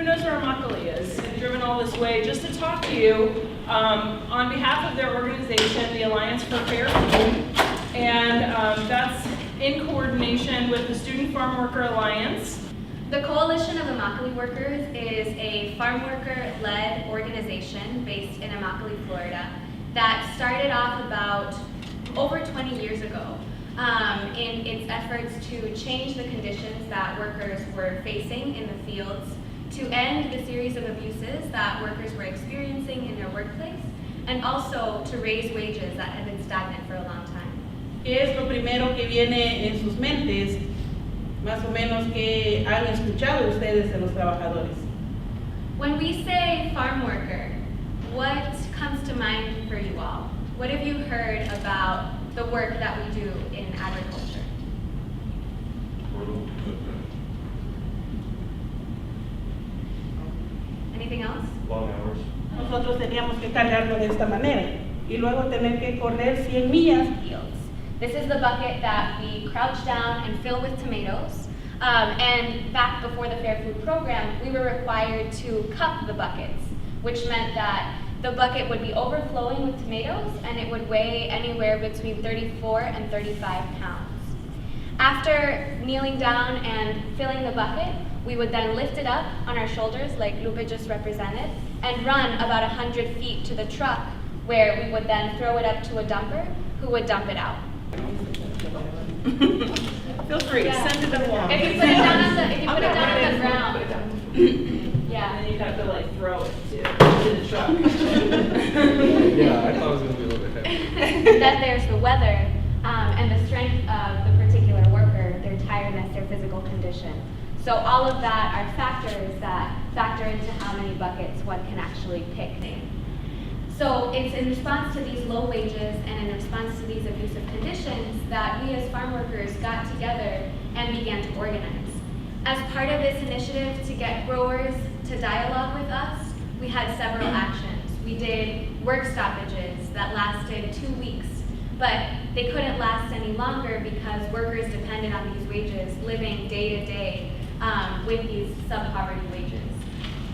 knows where Immokalee is, and driven all this way just to talk to you on behalf of their organization, the Alliance for Fair Food, and that's in coordination with the Student Farm Worker Alliance. The Coalition of Immokalee Workers is a farm worker-led organization based in Immokalee, Florida, that started off about over 20 years ago in its efforts to change the conditions that workers were facing in the fields, to end the series of abuses that workers were experiencing in their workplace, and also to raise wages that had been stagnant for a long time. ¿Qué es lo primero que viene en sus mentes, más o menos, que han escuchado ustedes de los trabajadores? When we say farm worker, what comes to mind for you all? What have you heard about the work that we do in agriculture? Anything else? Long hours. Nosotros teníamos que cargarlo de esta manera y luego tener que correr 100 millas. Fields. This is the bucket that we crouch down and fill with tomatoes. And back before the Fair Food Program, we were required to cup the buckets, which meant that the bucket would be overflowing with tomatoes and it would weigh anywhere between 34 and 35 pounds. After kneeling down and filling the bucket, we would then lift it up on our shoulders, like Lupe just represented, and run about 100 feet to the truck, where we would then throw it up to a dumper who would dump it out. Feel free, send it along. If you put it down on the ground. Yeah. And then you'd have to like throw it to the truck. Yeah, I thought it was going to be a little bit heavy. Then there's the weather and the strength of the particular worker, their tiredness, their physical condition. So all of that are factors that factor into how many buckets one can actually pick. So it's in response to these low wages and in response to these abusive conditions that we as farm workers got together and began to organize. As part of this initiative to get growers to dialogue with us, we had several actions. We did work stoppages that lasted 2 weeks, but they couldn't last any longer because workers depended on these wages, living day to day with these sub-poverty wages.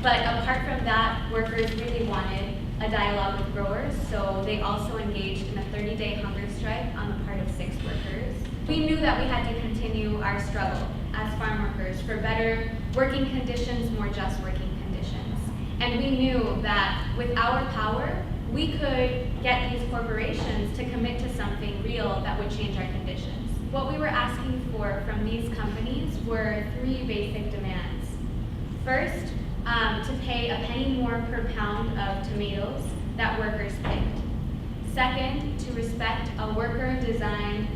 But apart from that, workers really wanted a dialogue with growers, so they also engaged in a 30-day hunger strike on the part of 6 workers. We knew that we had to continue our struggle as farm workers for better working conditions, more just working conditions. And we knew that with our power, we could get these corporations to commit to something real that would change our conditions. What we were asking for from these companies were 3 basic demands. First, to pay a penny more per pound of tomatoes that workers picked. Second, to respect a worker-designed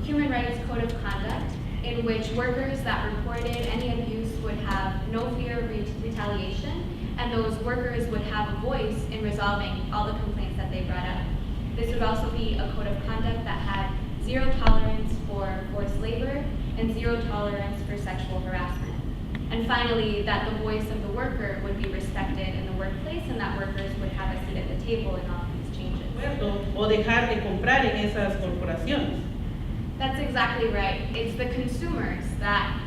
human rights code of conduct in which workers that reported any abuse would have no fear of retaliation, and those workers would have a voice in resolving all the complaints that they brought up. This would also be a code of conduct that had 0 tolerance for forced labor and 0 tolerance for sexual harassment. And finally, that the voice of the worker would be respected in the workplace and that workers would have a seat at the table in all of these changes. O dejar de comprar en esas corporaciones. That's exactly right. It's the consumers that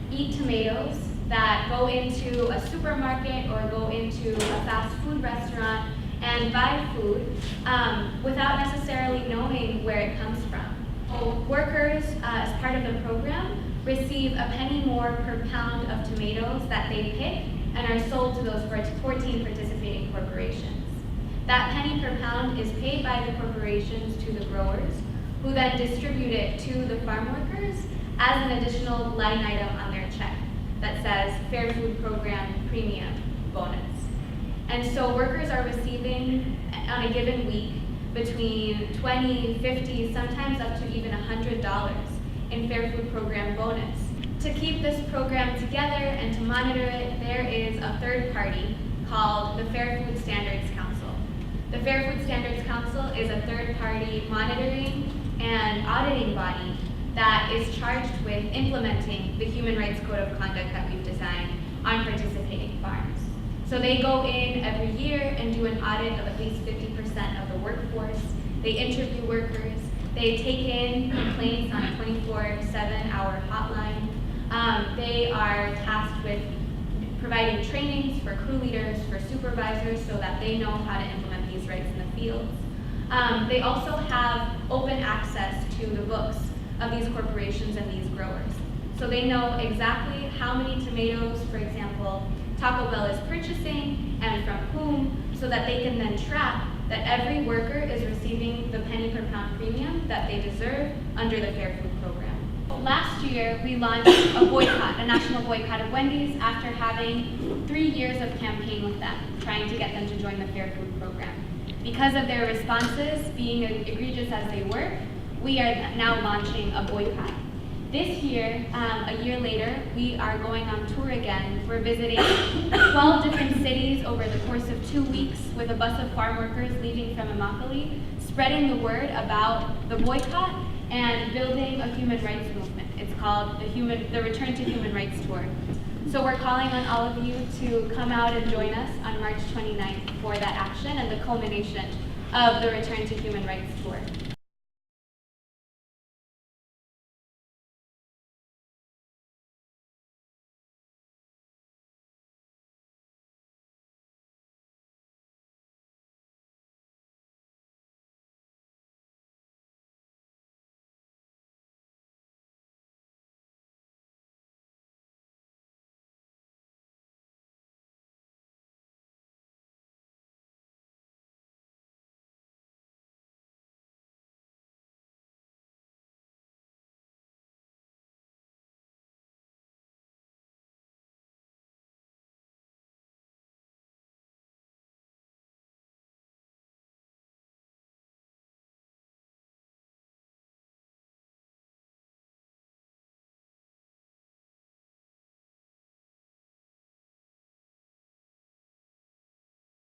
eat tomatoes, that go into a supermarket or go into a fast food restaurant and buy food without necessarily knowing where it comes from. So workers, as part of the program, receive a penny more per pound of tomatoes that they pick and are sold to those 14 participating corporations. That penny per pound is paid by the corporations to the growers, who then distribute it to the farm workers as an additional line item on their check that says Fair Food Program Premium Bonus. And so workers are receiving on a given week between $20, $50, sometimes up to even $100 in Fair Food Program bonus. To keep this program together and to monitor it, there is a third party called the Fair Food Standards Council. The Fair Food Standards Council is a third party monitoring and auditing body that is charged with implementing the human rights code of conduct that we've designed on participating farms. So they go in every year and do an audit of at least 50% of the workforce. They interview workers. They take in complaints on a 24/7-hour hotline. They are tasked with providing trainings for crew leaders, for supervisors, so that they know how to implement these rights in the fields. They also have open access to the books of these corporations and these growers. So they know exactly how many tomatoes, for example, Taco Bell is purchasing and from whom, so that they can then track that every worker is receiving the penny per pound premium that they deserve under the Fair Food Program. Last year, we launched a boycott, a national boycott of Wendy's after having 3 years of campaign with them, trying to get them to join the Fair Food Program. Because of their responses being egregious as they were, we are now launching a boycott. This year, a year later, we are going on tour again. We're visiting 12 different cities over the course of 2 weeks with a bus of farm workers leaving from Immokalee, spreading the word about the boycott and building a human rights movement. It's called the Return to Human Rights Tour. So we're calling on all of you to come out and join us on March 29th for that action and the culmination of the Return to Human Rights Tour.